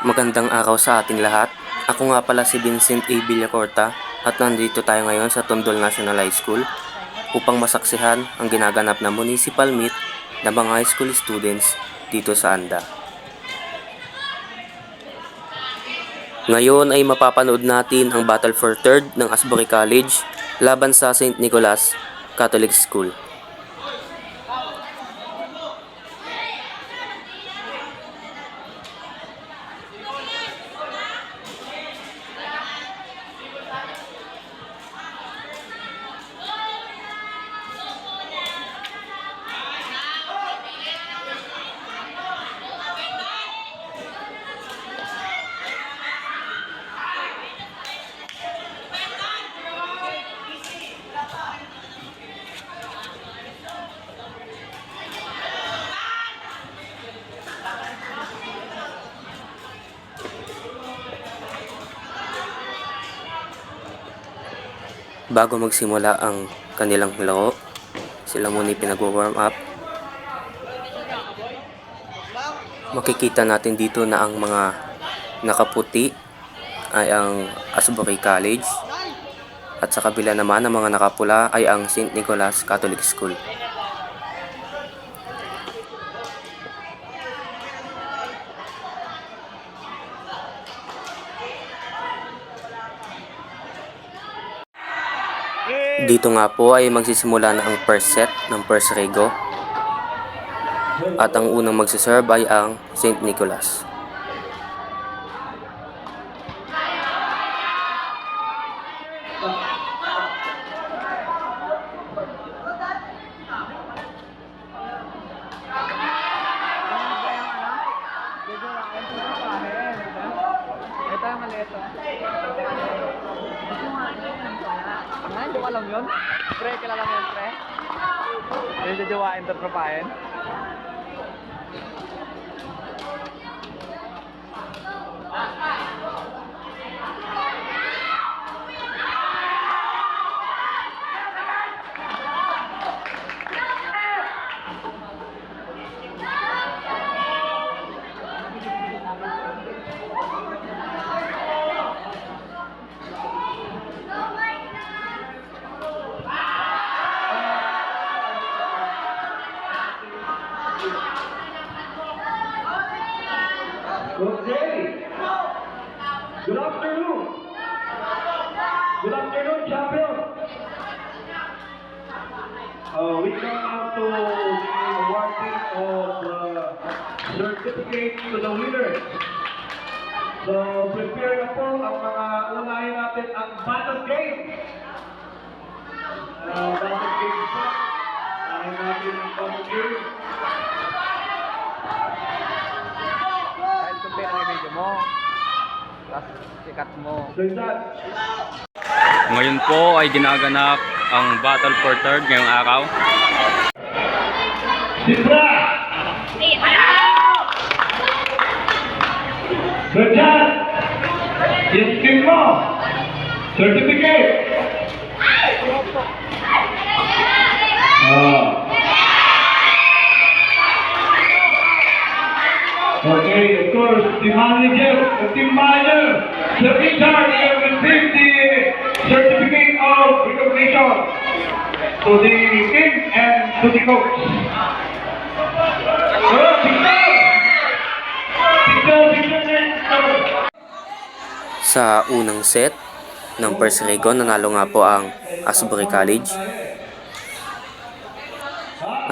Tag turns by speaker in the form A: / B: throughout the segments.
A: Magandang araw sa ating lahat. Ako nga pala si Vincent A. Villacorta at nandito tayo ngayon sa Tondol National High School upang masaksihan ang ginaganap na municipal meet ng mga high school students dito sa Anda. Ngayon ay mapapanood natin ang Battle for Third ng Asbury College laban sa St. Nicholas Catholic School. Bago magsimula ang kanilang laro, sila muna pinag-warm up. Makikita natin dito na ang mga nakaputi ay ang Asbury College at sa kabila naman ang mga nakapula ay ang St. Nicholas Catholic School. Dito nga po ay magsisimula na ang first set ng first rego at ang unang magsiserve ay ang St. Nicholas.
B: Ito yung maliit. Hindi ko alam yun. Pre, kilala mo yun, pre? Yung jajawain tatrapahin.
C: Good day. Good afternoon. Good afternoon, champion. We come out to the awarding of certificate to the winners. So, prepare na po ang mga unahin natin ang battle game. Battle game po. Unahin natin ang battle game.
B: Complete ang video mo. Tapos sikat mo.
D: Ngayon po ay ginaganap ang Battle for Third ngayong araw.
C: Sipra! Sir, yung skin mo! Certificate! Okay, of course, the team manager, Sir Richard, will receive the certificate of recognition to the team and to the coach.
A: Sa unang set ng first rego, nanalo nga po ang Asbury College.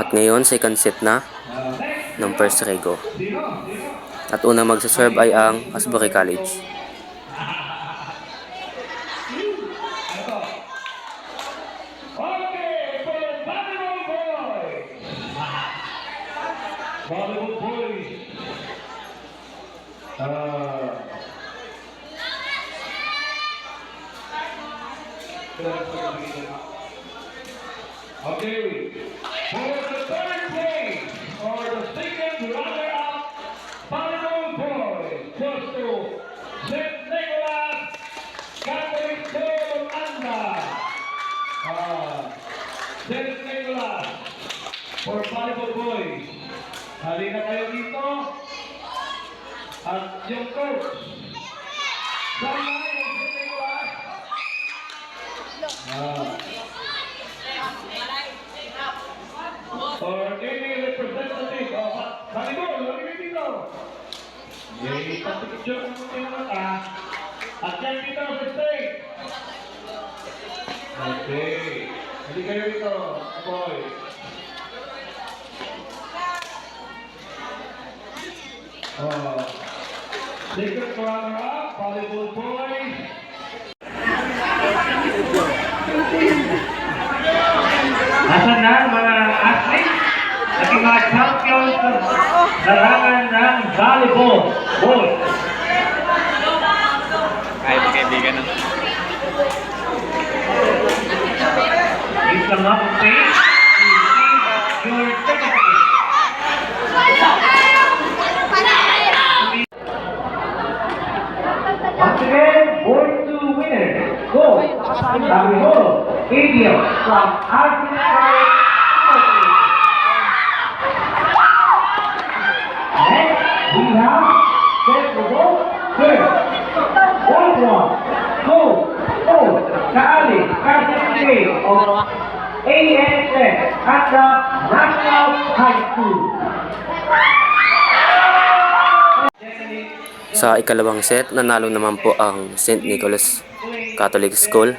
A: At ngayon, second set na ng first rego. At unang magsaserve ay ang Asbury College.
C: Volleyball boys. Okay. For the third place, or the second runner-up, volleyball boys, goes to St. Nicholas Catholic School, Anda. St. Nicholas for volleyball boys. Halina kayo dito. At yung coach. Sama yung Nicolas. For any representative of Sanibol, lagi dito. Yung pagpicture ng mga mata. At yan dito sa stage. Okay. Hindi kayo dito, boy. Second runner-up, volleyball boys. Nasaan na ang mga athletes? Ating mga champions ng larangan ng volleyball boys.
D: Ay, kaibigan na.
C: Please come up on stage to receive your certificate. Once again, board to winner. Go! Sabi mo, Adriel from Arvin Next, we have set the goal. Third, one, go, go, Kali, Kasi of ASS at the National High School.
A: Sa ikalawang set, nanalo naman po ang St. Nicholas Catholic School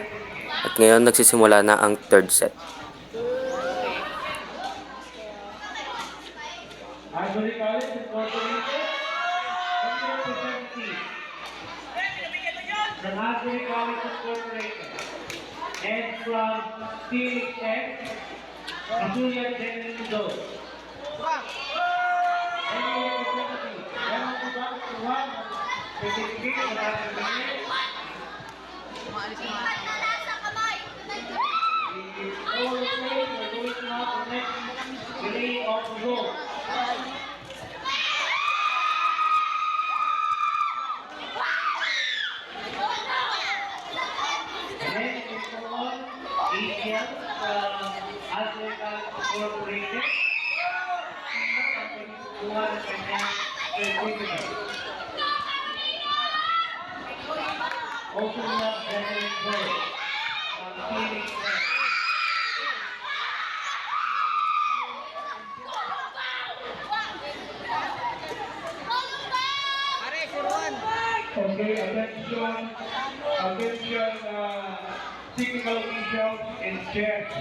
A: at ngayon nagsisimula na ang third set.
C: Ivory College Incorporated, and representative from Ivory College Incorporated, and from TXX, Azulia General Mundo. And representative, meron po ba kuha ng certificate sa ating minute? All the players are going to have the next relay of the goal. Then it's on ATL from Azteca Incorporated. Kuha ng kanyang certificate. Also not veteran boy from Phoenix West. Okay, attention, technical officials and chefs.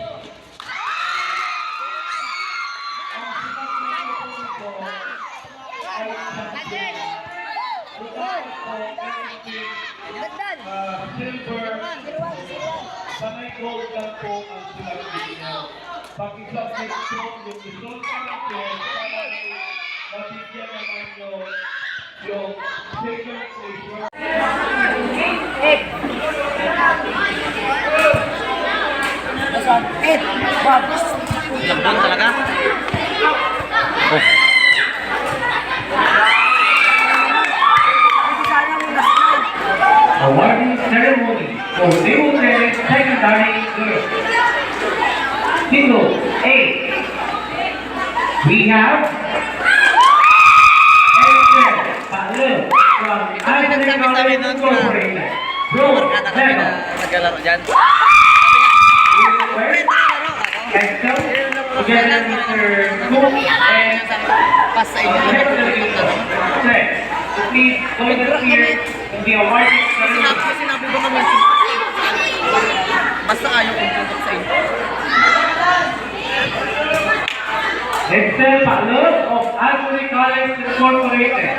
C: Ang sinasabi ko ay silver, sanay gold lang po ang sinasabi niyo. Pag-isubmit po yung result ng chef para mabigyan naman yung second place.
B: Lambang talaga.
C: Awarding ceremony for Naval Training Secondary Girls. Single A. We have Esther Palil from Ivory College Incorporated. Bronze medal.
B: Naglalaro dyan.
C: Esther, together with Mr. Cook and
B: Pas sa inyo.
C: Fred. So please join us here in the awarding ceremony.
B: Sinabi ko naman basta ayaw kong tutok sa inyo.
C: Esther Palil of Ivory College Incorporated.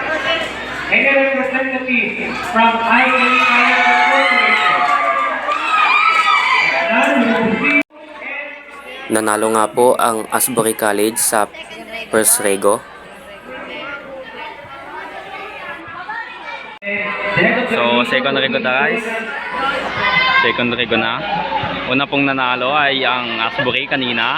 C: Any representative from Ivory College Incorporated. Now we will proceed.
A: Nanalo nga po ang Asbury College sa first rego.
D: So, second rego na guys. Second rego na. Una pong nanalo ay ang Asbury kanina.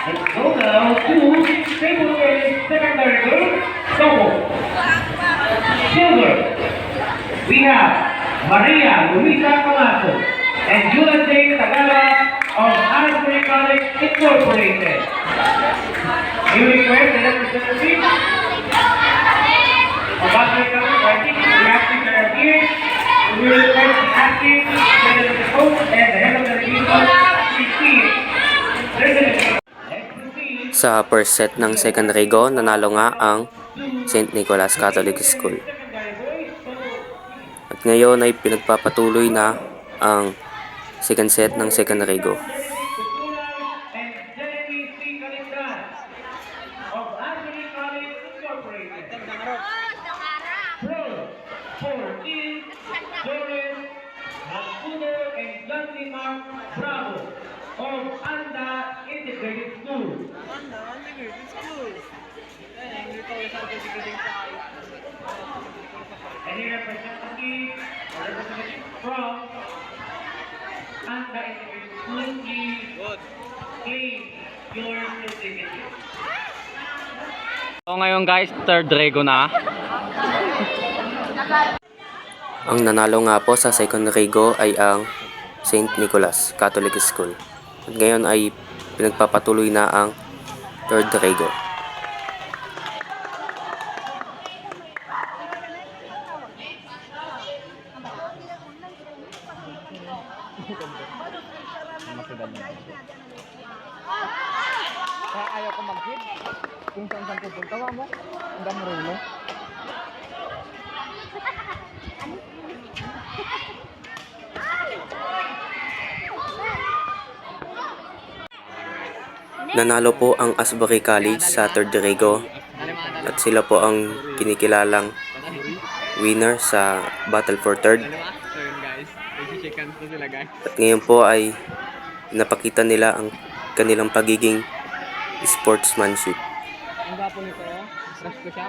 C: Let's go now to Naval Training Secondary Girls Double. Silver. We have Maria Luisa Camacho and Julia Incorporated. You request the representative of African Party, the active are here. We request the active, the coach, and the head of the region,
A: Sa first set ng secondary go, nanalo nga ang St. Nicholas Catholic School. At ngayon ay pinagpapatuloy na ang second set ng secondary go.
C: and Jeremy C. Calingran of Anthony College Incorporated. Pro for Keith, Joel, Arturo, and Johnny Mark Bravo of Anda Integrated School. Any representative or representative from Anda Integrated School, please claim your certificate.
D: So ngayon guys, third rego na.
A: Ang nanalo nga po sa secondary go ay ang St. Nicholas Catholic School. At ngayon ay pinagpapatuloy na ang third rego.
B: Kaya ayaw ko mag-hit. Kung saan pupunta mo, hanggang marunong.
A: Nanalo po ang Asbury College sa third rego at sila po ang kinikilalang winner sa Battle for Third.
B: So yun guys, nag-shake hands na sila guys.
A: At ngayon po ay napakita nila ang kanilang pagiging sportsmanship.
B: Ang gwapo nito, crush ko siya.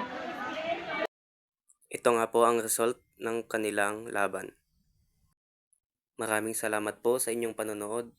A: Ito nga po ang result ng kanilang laban. Maraming salamat po sa inyong panonood.